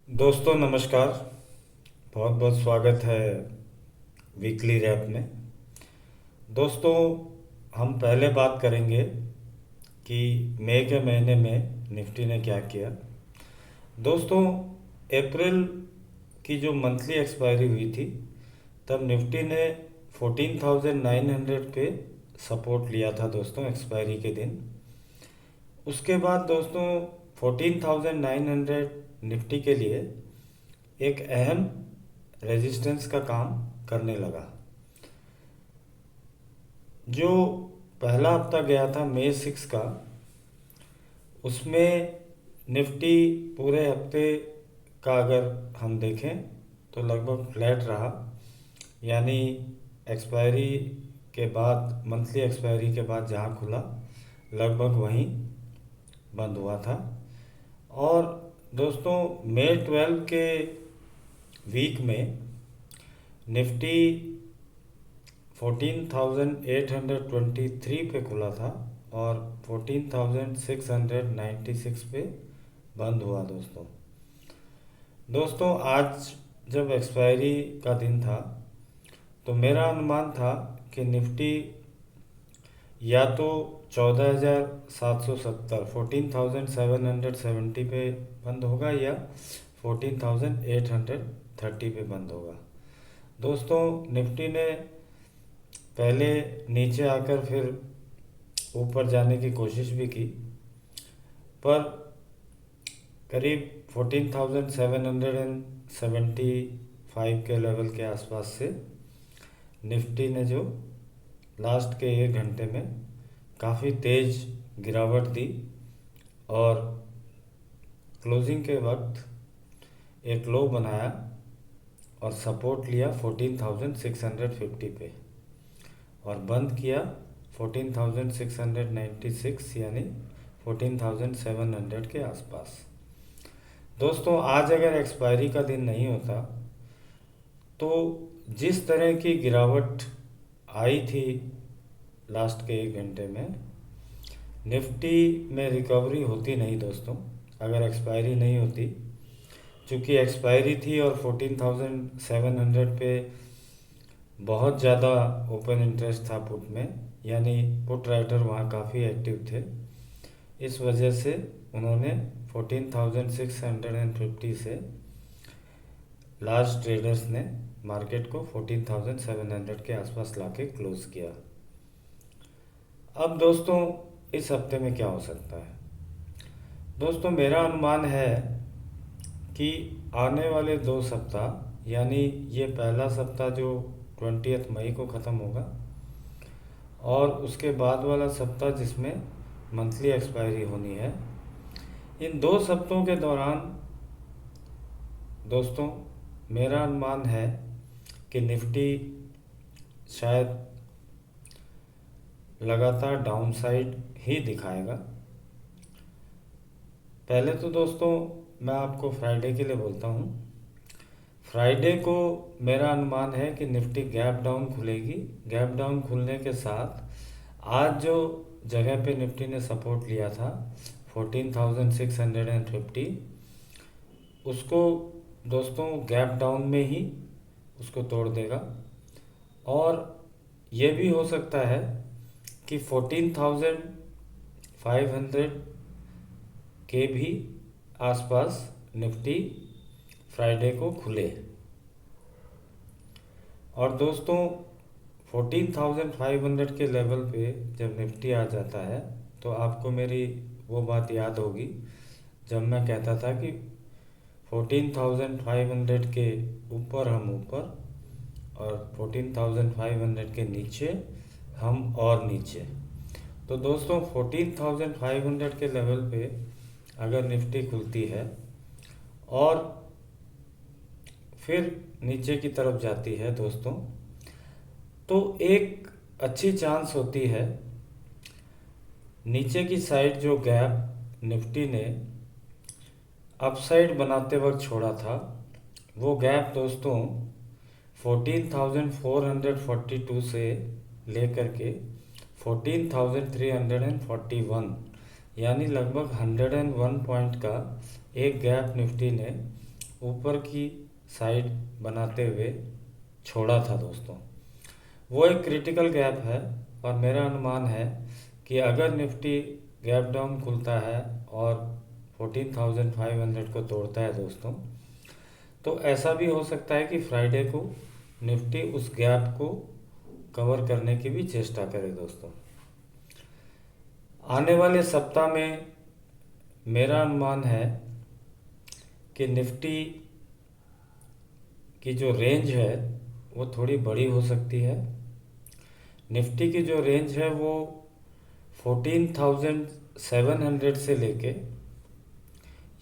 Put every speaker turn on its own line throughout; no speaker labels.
दोस्तों नमस्कार। बहुत बहुत स्वागत है वीकली रैप में। दोस्तों, हम पहले बात करेंगे कि मई के महीने में निफ्टी ने क्या किया। दोस्तों, अप्रैल की जो मंथली एक्सपायरी हुई थी तब निफ्टी ने 14,900 पे सपोर्ट लिया था दोस्तों, एक्सपायरी के दिन। उसके बाद दोस्तों 14,900 निफ्टी के लिए एक अहम रेजिस्टेंस का काम करने लगा। जो पहला हफ्ता गया था मई 6 का, उसमें निफ्टी पूरे हफ्ते का अगर हम देखें तो लगभग फ्लैट रहा। यानी एक्सपायरी के बाद, मंथली एक्सपायरी के बाद जहाँ खुला लगभग वहीं बंद हुआ था। और दोस्तों मई 12 के वीक में निफ्टी 14,823 पे खुला था और 14,696 पे बंद हुआ दोस्तों। दोस्तों आज जब एक्सपायरी का दिन था तो मेरा अनुमान था कि निफ्टी या तो 14,770 14,770 पे बंद होगा या 14,830 पे बंद होगा। दोस्तों निफ्टी ने पहले नीचे आकर फिर ऊपर जाने की कोशिश भी की, पर करीब 14,775 के लेवल के आसपास से निफ्टी ने जो लास्ट के एक घंटे में काफ़ी तेज़ गिरावट दी और क्लोजिंग के वक्त एक लो बनाया और सपोर्ट लिया 14,650 पे और बंद किया 14,696 यानी 14,700 के आसपास। दोस्तों आज अगर एक्सपायरी का दिन नहीं होता तो जिस तरह की गिरावट आई थी लास्ट के एक घंटे में, निफ्टी में रिकवरी होती नहीं दोस्तों, अगर एक्सपायरी नहीं होती। चूँकि एक्सपायरी थी और 14,700 पे बहुत ज़्यादा ओपन इंटरेस्ट था पुट में, यानी पुट राइटर वहाँ काफ़ी एक्टिव थे। इस वजह से उन्होंने 14,650 से लार्ज ट्रेडर्स ने मार्केट को 14,700 के आसपास लाके क्लोज किया। अब दोस्तों इस हफ्ते में क्या हो सकता है? दोस्तों मेरा अनुमान है कि आने वाले 2 सप्ताह, यानी ये पहला सप्ताह जो 20 मई को ख़त्म होगा और उसके बाद वाला सप्ताह जिसमें मंथली एक्सपायरी होनी है, इन 2 सप्ताहों के दौरान दोस्तों मेरा अनुमान है कि निफ्टी शायद लगातार डाउनसाइड ही दिखाएगा। पहले तो दोस्तों मैं आपको फ्राइडे के लिए बोलता हूँ। फ्राइडे को मेरा अनुमान है कि निफ्टी गैप डाउन खुलेगी। गैप डाउन खुलने के साथ आज जो जगह पे निफ्टी ने सपोर्ट लिया था 14,650, उसको दोस्तों गैप डाउन में ही उसको तोड़ देगा। और ये भी हो सकता है कि 14,500 के भी आसपास निफ्टी फ्राइडे को खुले। और दोस्तों 14,500 के लेवल पे जब निफ्टी आ जाता है तो आपको मेरी वो बात याद होगी जब मैं कहता था कि 14,500 के ऊपर हम ऊपर और 14,500 के नीचे हम और नीचे। तो दोस्तों 14,500 के लेवल पे अगर निफ्टी खुलती है और फिर नीचे की तरफ जाती है दोस्तों, तो एक अच्छी चांस होती है नीचे की साइड जो गैप निफ्टी ने अपसाइड बनाते वक्त छोड़ा था, वो गैप दोस्तों 14,442 से लेकर के 14,341, यानी लगभग 101 पॉइंट का एक गैप निफ्टी ने ऊपर की साइड बनाते हुए छोड़ा था दोस्तों। वो एक क्रिटिकल गैप है और मेरा अनुमान है कि अगर निफ्टी गैप डाउन खुलता है और 14,500 को तोड़ता है दोस्तों, तो ऐसा भी हो सकता है कि फ्राइडे को निफ्टी उस गैप को कवर करने की भी चेष्टा करे दोस्तों। आने वाले सप्ताह में मेरा अनुमान है कि निफ्टी की जो रेंज है वो थोड़ी बड़ी हो सकती है। निफ्टी की जो रेंज है वो 14,700 से लेके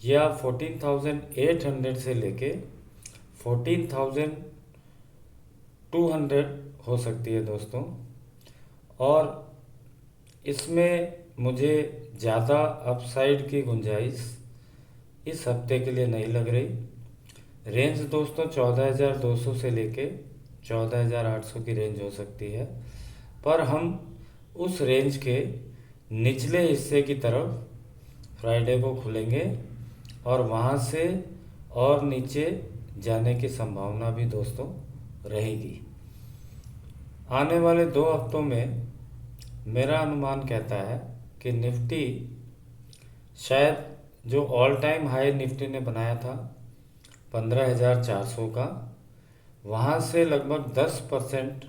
या 14,800 से लेके 14,200 हो सकती है दोस्तों। और इसमें मुझे ज़्यादा अपसाइड की गुंजाइश इस हफ्ते के लिए नहीं लग रही। रेंज दोस्तों 14,200 से लेके 14,800 की रेंज हो सकती है, पर हम उस रेंज के निचले हिस्से की तरफ फ्राइडे को खुलेंगे और वहाँ से और नीचे जाने की संभावना भी दोस्तों रहेगी। आने वाले 2 हफ्तों में मेरा अनुमान कहता है कि निफ्टी शायद जो ऑल टाइम हाई निफ्टी ने बनाया था 15,400 का, वहाँ से लगभग 10%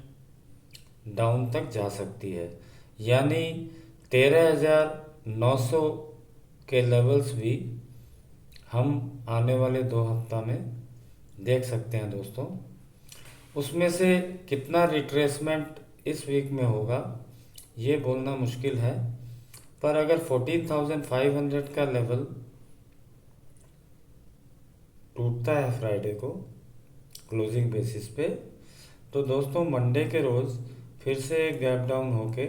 डाउन तक जा सकती है, यानी 13,900 के लेवल्स भी हम आने वाले 2 हफ्ता में देख सकते हैं दोस्तों। उसमें से कितना रिट्रेसमेंट इस वीक में होगा ये बोलना मुश्किल है, पर अगर 14,500 का लेवल टूटता है फ्राइडे को क्लोजिंग बेसिस पे, तो दोस्तों मंडे के रोज़ फिर से एक गैप डाउन होके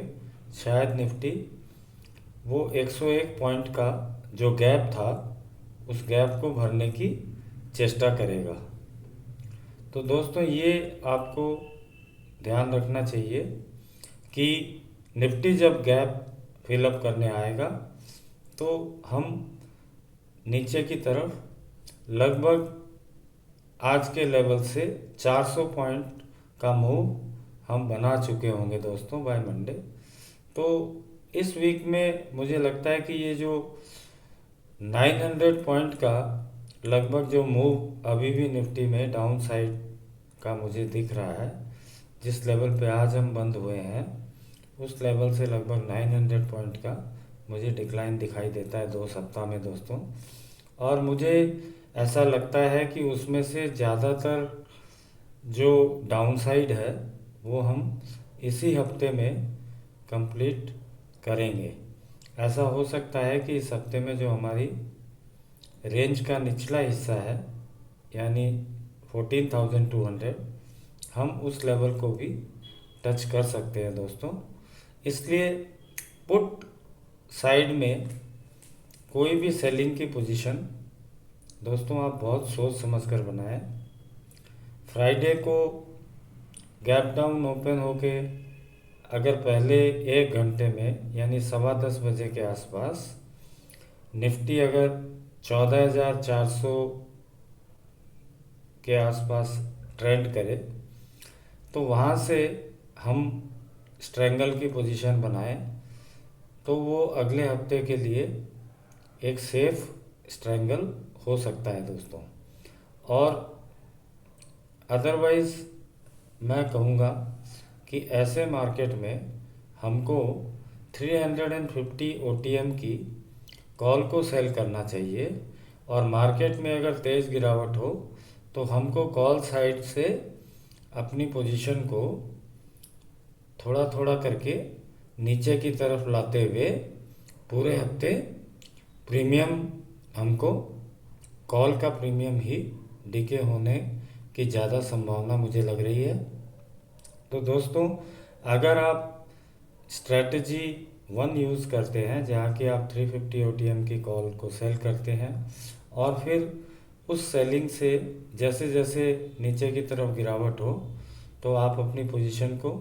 शायद निफ्टी वो 101 पॉइंट का जो गैप था उस गैप को भरने की चेष्टा करेगा। तो दोस्तों ये आपको ध्यान रखना चाहिए कि निफ्टी जब गैप फिलअप करने आएगा तो हम नीचे की तरफ लगभग आज के लेवल से 400 पॉइंट का मूव हम बना चुके होंगे दोस्तों बाय मंडे। तो इस वीक में मुझे लगता है कि ये जो 900 पॉइंट का लगभग जो मूव अभी भी निफ्टी में डाउन साइड का मुझे दिख रहा है, जिस लेवल पे आज हम बंद हुए हैं उस लेवल से लगभग 900 पॉइंट का मुझे डिक्लाइन दिखाई देता है 2 सप्ताह में दोस्तों। और मुझे ऐसा लगता है कि उसमें से ज़्यादातर जो डाउन साइड है वो हम इसी हफ्ते में कंप्लीट करेंगे। ऐसा हो सकता है कि इस हफ्ते में जो हमारी रेंज का निचला हिस्सा है यानी 14,200, हम उस लेवल को भी टच कर सकते हैं दोस्तों। इसलिए पुट साइड में कोई भी सेलिंग की पोजीशन दोस्तों आप बहुत सोच समझ कर बनाएं। फ्राइडे को गैप डाउन ओपन होके अगर पहले 1 घंटे में यानी 10:15 बजे के आसपास निफ्टी अगर 14,400 के आसपास ट्रेंड करे तो वहाँ से हम स्ट्रेंगल की पोजीशन बनाएं तो वो अगले हफ्ते के लिए एक सेफ स्ट्रेंगल हो सकता है दोस्तों। और अदरवाइज़ मैं कहूँगा कि ऐसे मार्केट में हमको 350 OTM की कॉल को सेल करना चाहिए और मार्केट में अगर तेज़ गिरावट हो तो हमको कॉल साइड से अपनी पोजीशन को थोड़ा थोड़ा करके नीचे की तरफ लाते हुए पूरे हफ्ते प्रीमियम हमको कॉल का प्रीमियम ही डीके होने की ज़्यादा संभावना मुझे लग रही है। तो दोस्तों अगर आप स्ट्रेटजी 1 यूज़ करते हैं जहाँ कि आप 350 OTM की कॉल को सेल करते हैं और फिर उस सेलिंग से जैसे जैसे नीचे की तरफ गिरावट हो तो आप अपनी पोजीशन को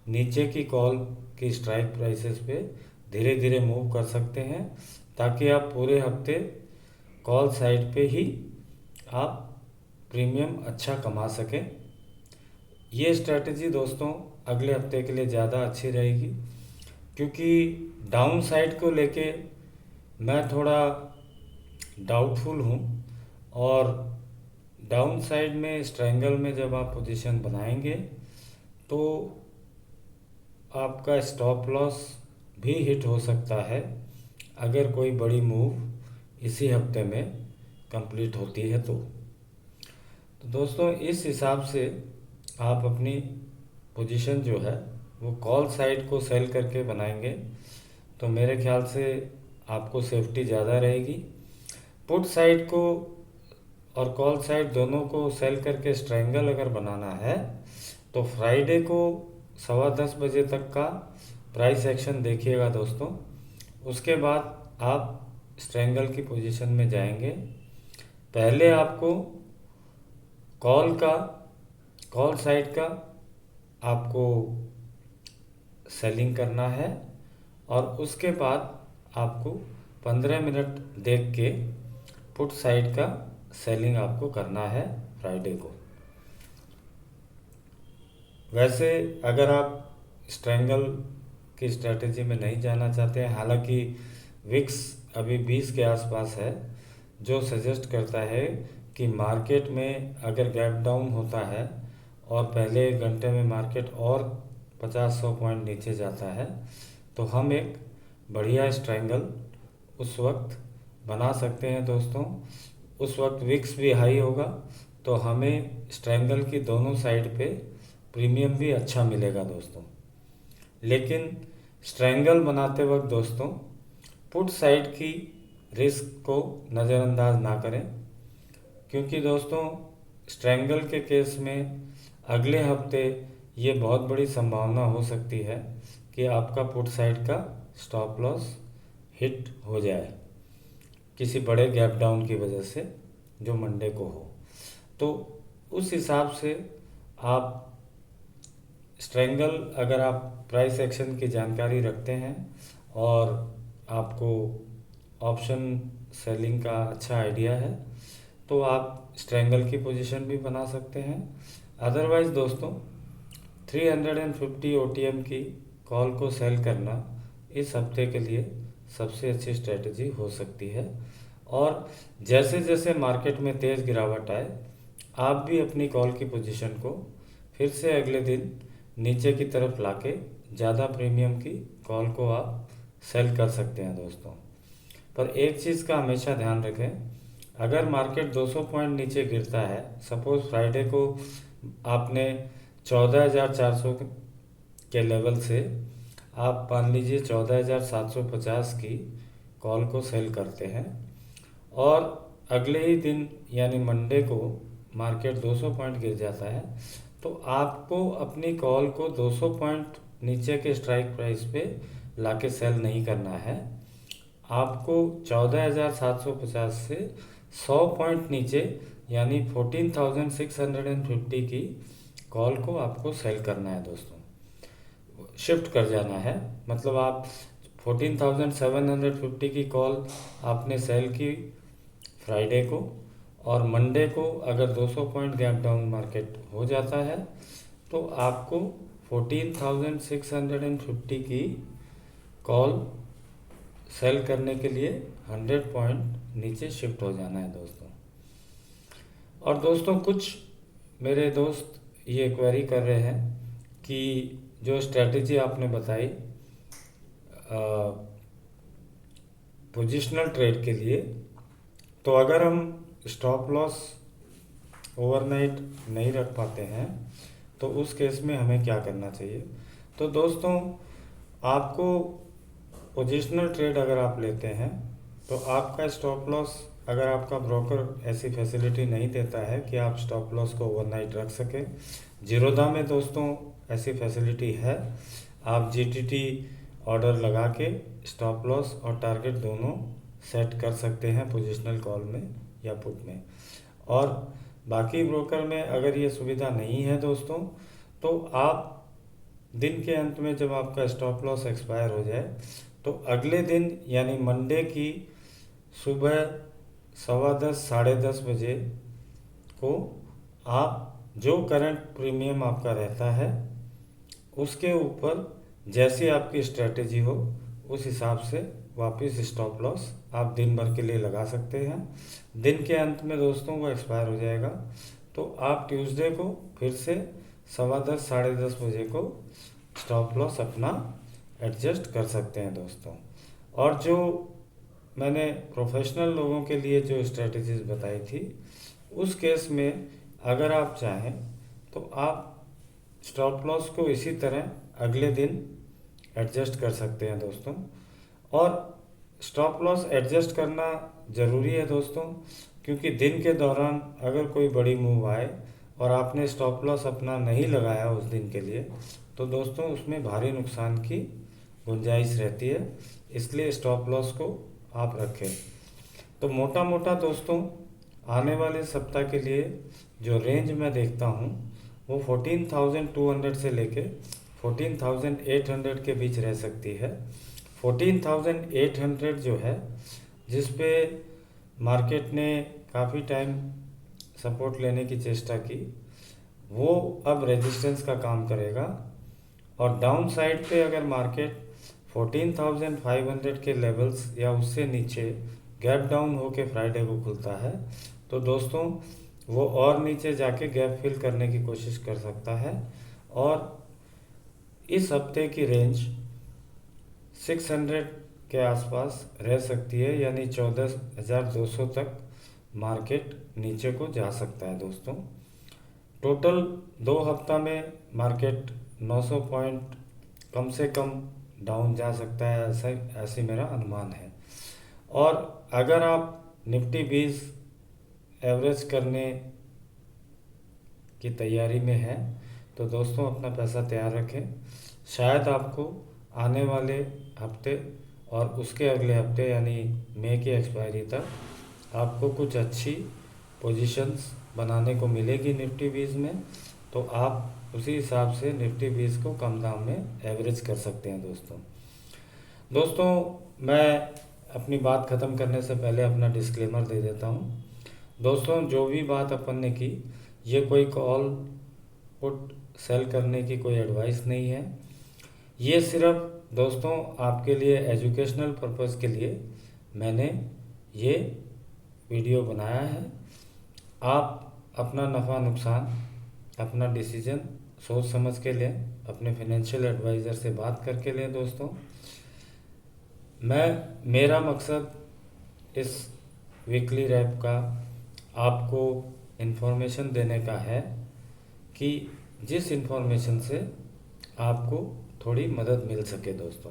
नीचे की कॉल की स्ट्राइक प्राइसेस पे धीरे धीरे मूव कर सकते हैं ताकि आप पूरे हफ्ते कॉल साइड पे ही आप प्रीमियम अच्छा कमा सकें। ये स्ट्रैटेजी दोस्तों अगले हफ्ते के लिए ज़्यादा अच्छी रहेगी, क्योंकि डाउन साइड को लेके मैं थोड़ा डाउटफुल हूँ। और डाउन साइड में स्ट्रैंगल में जब आप पोजीशन बनाएंगे तो आपका स्टॉप लॉस भी हिट हो सकता है, अगर कोई बड़ी मूव इसी हफ्ते में कंप्लीट होती है तो दोस्तों इस हिसाब से आप अपनी पोजीशन जो है वो कॉल साइड को सेल करके बनाएंगे तो मेरे ख्याल से आपको सेफ्टी ज़्यादा रहेगी। पुट साइड को और कॉल साइड दोनों को सेल करके स्ट्रैंगल अगर बनाना है तो फ्राइडे को 10:15 बजे तक का प्राइस एक्शन देखिएगा दोस्तों। उसके बाद आप स्ट्रैंगल की पोजीशन में जाएंगे। पहले आपको कॉल साइड का आपको सेलिंग करना है और उसके बाद आपको 15 मिनट देख के पुट साइड का सेलिंग आपको करना है फ्राइडे को। वैसे अगर आप स्ट्रैंगल की स्ट्रेटजी में नहीं जाना चाहते हैं, हालांकि विक्स अभी 20 के आसपास है, जो सजेस्ट करता है कि मार्केट में अगर गैप डाउन होता है और पहले 1 घंटे में मार्केट और 50-100 पॉइंट नीचे जाता है तो हम एक बढ़िया स्ट्रैंगल उस वक्त बना सकते हैं दोस्तों। उस वक्त विक्स भी हाई होगा तो हमें स्ट्रैंगल की दोनों साइड पे प्रीमियम भी अच्छा मिलेगा दोस्तों। लेकिन स्ट्रैंगल बनाते वक्त दोस्तों पुट साइड की रिस्क को नज़रअंदाज ना करें, क्योंकि दोस्तों स्ट्रैंगल के केस में अगले हफ्ते ये बहुत बड़ी संभावना हो सकती है कि आपका पुट साइड का स्टॉप लॉस हिट हो जाए किसी बड़े गैप डाउन की वजह से जो मंडे को हो। तो उस हिसाब से आप स्ट्रैंगल, अगर आप प्राइस एक्शन की जानकारी रखते हैं और आपको ऑप्शन सेलिंग का अच्छा आइडिया है तो आप स्ट्रैंगल की पोजीशन भी बना सकते हैं। अदरवाइज़ दोस्तों 350 ओटीएम की कॉल को सेल करना इस हफ्ते के लिए सबसे अच्छी स्ट्रेटजी हो सकती है। और जैसे जैसे मार्केट में तेज़ गिरावट आए आप भी अपनी कॉल की पोजीशन को फिर से अगले दिन नीचे की तरफ लाके ज़्यादा प्रीमियम की कॉल को आप सेल कर सकते हैं दोस्तों। पर एक चीज़ का हमेशा ध्यान रखें, अगर मार्केट 200 पॉइंट नीचे गिरता है, सपोज़ फ्राइडे को आपने 14,400 के लेवल से आप मान लीजिए 14,750 की कॉल को सेल करते हैं और अगले ही दिन यानी मंडे को मार्केट 200 पॉइंट गिर जाता है तो आपको अपनी कॉल को 200 पॉइंट नीचे के स्ट्राइक प्राइस पे लाके सेल नहीं करना है। आपको 14,750 से 100 पॉइंट नीचे यानी 14,650 की कॉल को आपको सेल करना है दोस्तों, शिफ्ट कर जाना है। मतलब आप 14,750 की कॉल आपने सेल की फ्राइडे को और मंडे को अगर 200 पॉइंट गैप डाउन मार्केट हो जाता है तो आपको 14,650 की कॉल सेल करने के लिए 100 पॉइंट नीचे शिफ्ट हो जाना है दोस्तों। और दोस्तों कुछ मेरे दोस्त ये क्वेरी कर रहे हैं कि जो स्ट्रेटजी आपने बताई पोजिशनल ट्रेड के लिए, तो अगर हम स्टॉप लॉस ओवरनाइट नहीं रख पाते हैं तो उस केस में हमें क्या करना चाहिए। तो दोस्तों आपको पोजिशनल ट्रेड अगर आप लेते हैं तो आपका स्टॉप लॉस, अगर आपका ब्रोकर ऐसी फैसिलिटी नहीं देता है कि आप स्टॉप लॉस को ओवरनाइट रख सकें, जीरोधा में दोस्तों ऐसी फैसिलिटी है। आप जीटीटी ऑर्डर लगा के स्टॉप लॉस और टारगेट दोनों सेट कर सकते हैं पोजिशनल कॉल में या पुट में। और बाकी ब्रोकर में अगर ये सुविधा नहीं है दोस्तों तो आप दिन के अंत में जब आपका स्टॉप लॉस एक्सपायर हो जाए तो अगले दिन यानी मंडे की सुबह 10:15 साढ़े 10 बजे को आप जो करंट प्रीमियम आपका रहता है उसके ऊपर जैसी आपकी स्ट्रेटेजी हो उस हिसाब से वापस स्टॉप लॉस आप दिन भर के लिए लगा सकते हैं। दिन के अंत में दोस्तों वो एक्सपायर हो जाएगा, तो आप ट्यूसडे को फिर से 10:15 10:30 बजे को स्टॉप लॉस अपना एडजस्ट कर सकते हैं दोस्तों। और जो मैंने प्रोफेशनल लोगों के लिए जो स्ट्रेटजीज बताई थी उस केस में अगर आप चाहें तो आप स्टॉप लॉस को इसी तरह अगले दिन एडजस्ट कर सकते हैं दोस्तों। और स्टॉप लॉस एडजस्ट करना ज़रूरी है दोस्तों, क्योंकि दिन के दौरान अगर कोई बड़ी मूव आए और आपने स्टॉप लॉस अपना नहीं लगाया उस दिन के लिए तो दोस्तों उसमें भारी नुकसान की गुंजाइश रहती है, इसलिए स्टॉप लॉस को आप रखें। तो मोटा मोटा दोस्तों आने वाले सप्ताह के लिए जो रेंज मैं देखता हूँ वो 14,200 से लेके 14,800 के बीच रह सकती है। 14,800 जो है जिस पे मार्केट ने काफ़ी टाइम सपोर्ट लेने की चेष्टा की, वो अब रेजिस्टेंस का काम करेगा। और डाउन साइड पे अगर मार्केट 14,500 के लेवल्स या उससे नीचे गैप डाउन होके फ्राइडे को खुलता है तो दोस्तों वो और नीचे जाके गैप फिल करने की कोशिश कर सकता है। और इस हफ्ते की रेंज 600 के आसपास रह सकती है, यानी 14,200 तक मार्केट नीचे को जा सकता है दोस्तों। टोटल 2 हफ्ता में मार्केट 900 पॉइंट कम से कम डाउन जा सकता है, ऐसी मेरा अनुमान है। और अगर आप निफ्टी 20 एवरेज करने की तैयारी में हैं तो दोस्तों अपना पैसा तैयार रखें। शायद आपको आने वाले हफ्ते और उसके अगले हफ्ते यानी मई की एक्सपायरी तक आपको कुछ अच्छी पोजीशंस बनाने को मिलेगी निफ्टी 20 में, तो आप उसी हिसाब से निफ्टी 20 को कम दाम में एवरेज कर सकते हैं दोस्तों मैं अपनी बात ख़त्म करने से पहले अपना डिस्क्लेमर दे देता हूँ। दोस्तों जो भी बात अपन ने की ये कोई कॉल पुट सेल करने की कोई एडवाइस नहीं है, ये सिर्फ दोस्तों आपके लिए एजुकेशनल पर्पज़ के लिए मैंने ये वीडियो बनाया है। आप अपना नफ़ा नुकसान अपना डिसीजन सोच समझ के लें, अपने फाइनेंशियल एडवाइज़र से बात करके लें दोस्तों। मेरा मकसद इस वीकली रैप का आपको इन्फॉर्मेशन देने का है कि जिस इन्फॉर्मेशन से आपको थोड़ी मदद मिल सके दोस्तों।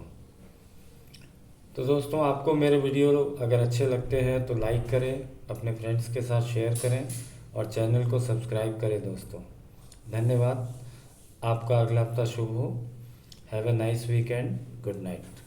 तो दोस्तों आपको मेरे वीडियो अगर अच्छे लगते हैं तो लाइक करें, अपने फ्रेंड्स के साथ शेयर करें और चैनल को सब्सक्राइब करें दोस्तों। धन्यवाद। आपका अगला हफ्ता शुभ हो। Have a nice weekend. Good night.